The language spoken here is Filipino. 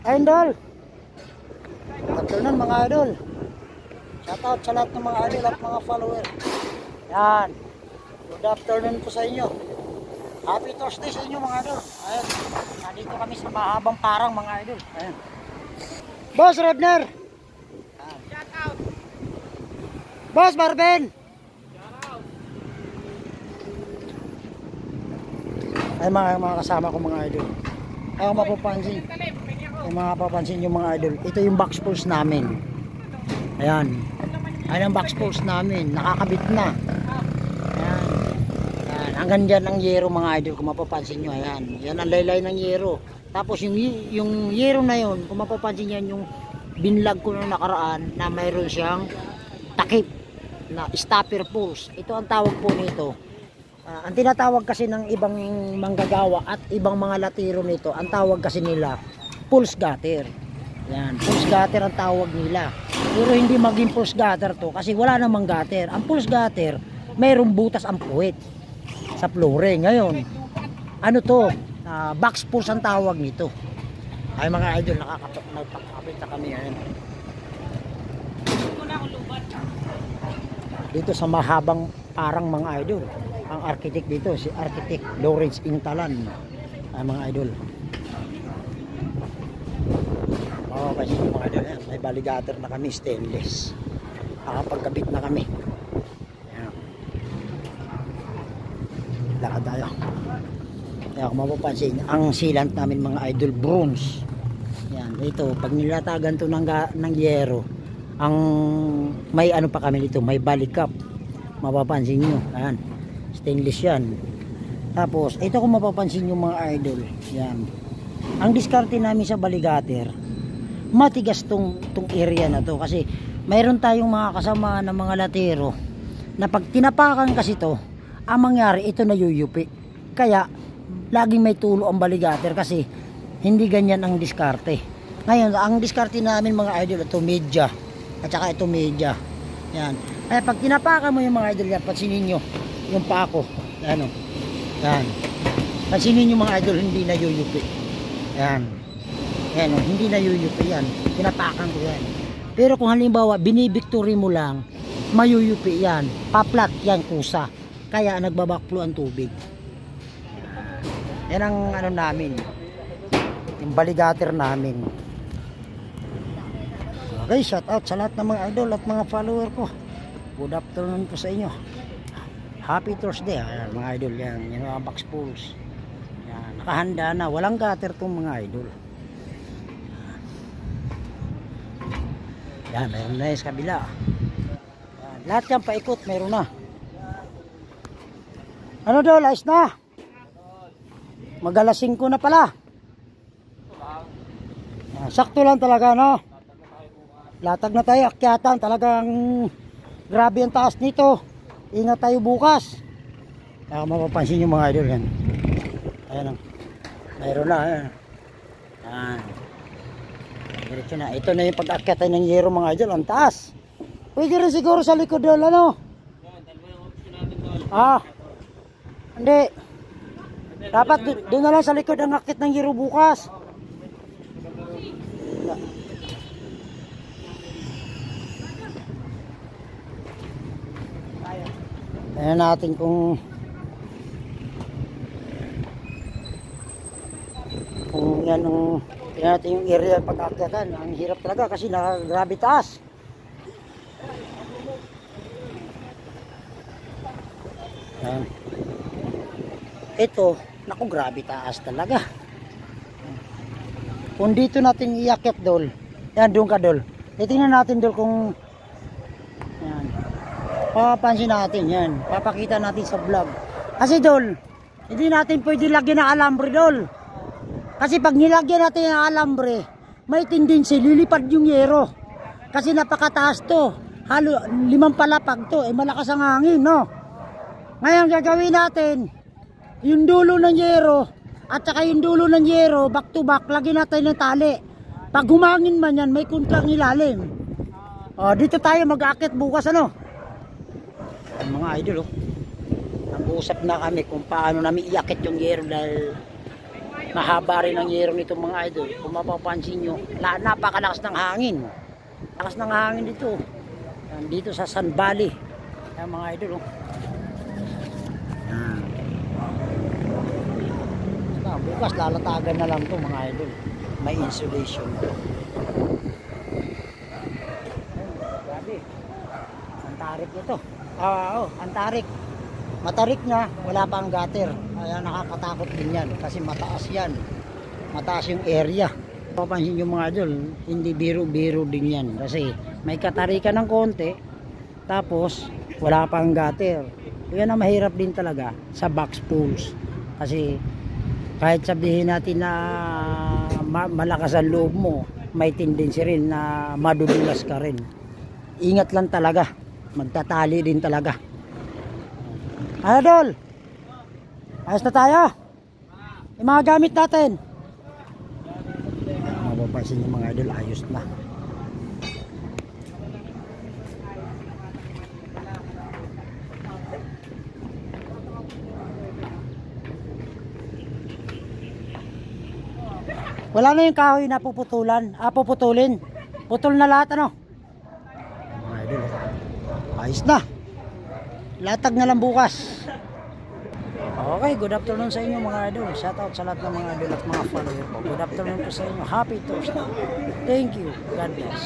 Idol. Afternoon mga idol. Shoutout sa lahat ng mga idol at mga follower. Yan. Good afternoon po sa inyo. Happy Thursday sa inyo mga idol. Ayan. Nandito kami sa mahabang parang mga idol. Ayan. Boss Rodner. Shoutout. Boss Marvin. Ay mga kasama ko mga idol. Ako mapapansin. Yung mga papansin yung mga idol. Ito yung box pulse namin. Ayan. Ayan ang box pulse namin. Nakakabit na. Ayan. Ayan. Hanggang dyan ang yero mga idol. Kung mapapansin nyo. Ayan. Yan ang laylay ng yero. Tapos yung yero na yun. Kung mapapansin yan yung binlag ko na nakaraan. Na mayroon siyang takip. Na stopper pulse. Ito ang tawag po nito. Ang tinatawag kasi ng ibang manggagawa at ibang mga latiro nito, ang tawag kasi nila pulse gutter. Yan, pulse gutter ang tawag nila. Pero hindi maging pulse gutter to kasi wala namang gutter. Ang pulse gutter, mayroong butas ang puwet sa flooring. Ngayon, ano to? Box pulse ang tawag nito. Ay mga idol, nakakapit na kami. Ayan. Dito sa mahabang parang mga idol. Ang architect dito, si Architect Lawrence Intalan. Ay mga idol. Kasi yung mga idol, may baligator na kami, stainless. Nakapagkabit na kami. Ayan. Lakad tayo. Kaya kung mapapansin, ang sealant namin mga idol, bronze. Yan, dito, pag nilatagan to ng yero, ang may ano pa kami dito, may balikap. Mapapansin nyo, ayan. Stainless yan. Tapos ito kung mapapansin yung mga idol, yan, ang diskarte namin sa baligater, matigas tong area na to kasi mayroon tayong mga kasama ng mga latero na pag tinapakan kasi to, ang mangyari ito na yuyupi. Kaya laging may tulo ang baligater kasi hindi ganyan ang diskarte. Ngayon ang diskarte namin mga idol, ito media at saka ito media. Yan. Kaya pag tinapakan mo yung mga idol, yan, pansinin nyo yung pako, ano, yan, pansinin nyo mga idol, hindi na yuyupi. Yan, yan, hindi na yuyupi yan, tinapakan ko yan. Pero kung halimbawa binibictory mo lang, mayuyupi yan, paplat yan kusa, kaya nagbabakflow ang tubig. Yan ang ano namin, yung baligater namin. Okay, shout out sa lahat ng mga idol at mga follower ko. Good afternoon po sa inyo. Happy Thursday. Ayan, mga idol yan. Yan ang box pulse. Yan, nakahanda na. Walang gutter tong mga idol. Yan, meron na sa kabila. Yan, lahat yan paikot. Meron na. Ano daw? Ayos na? Mag-alas 5 na pala. Yan, sakto lang talaga, no? Latag na tayo. Akyatan. Talagang grabe ang taas nito. Ingat tayo bukas. Kaya mapapansin yung mga idol yan. Ayan o. Mayroon na. Ayan. Ayan. Diretso na. Ito na yung pag-akyat ng yero mga idol. Ang taas. Pwede rin siguro sa likod doon. Ano? Hindi. Dapat doon na lang sa likod ang akyat ng yero bukas. Ayan natin kung yan ang natin yung area pag-akyatan. Ang hirap talaga kasi grabe taas. Ayan. Ito, naku, grabe taas talaga. Kung dito natin iakyat dol, yan doon ka dol. Titingnan natin dol kung yan. Papansin natin yan. Papakita natin sa vlog. Kasi dol, hindi natin pwede lagyan ng alambre dol. Kasi pag nilagyan natin ng alambre, may tendency lilipad yung yero. Kasi napakataas to. Halo 5 palapag to. Malakas ang hangin, no? Ngayon gagawin natin, yung dulo ng yero at saka yung dulo ng yero, back to back, lagyan natin ng tali. Pag humangin man yan, may kuntlang ilalim. Dito tayo mag-aakit bukas, ano? Mga idol, nag-uusap na kami kung paano namin iakit yung yero dahil Mahaba rin ang yero nito mga idol. Kung mapapansin nyo, napakalakas ng hangin. Lakas ng hangin dito. Yan, dito sa Sun Valley. Yan mga idol. Oh. Yan. Bukas lalatagan na lang to mga idol. May insulation. Grabe. Antarik ito. Antarik. Matarik na, wala pang gutter. Kaya nakakatakot din yan kasi mataas yan. Mataas yung area. Papansin yung mga idol, hindi biro-biro din yan kasi may katarikan ng konti tapos wala pang gutter. Yan ang mahirap din talaga sa box pools. Kasi kahit sabihin natin na malakas ang loob mo, may tendency rin na madudulas ka rin. Ingat lang talaga. Magtatali din talaga. Idol, ayos na tayo. Yung mga gamit natin. Mapapansin yung mga idol, ayos na. Wala na yung kahoy na puputulin. Putol na lahat ano. Mga idol, ayos na. Latag na lang bukas. Okay, good afternoon sa inyo mga idol. Shoutout sa lahat ng mga idol at mga follower ko. Good afternoon po sa inyo. Happy Thursday. Thank you. God bless.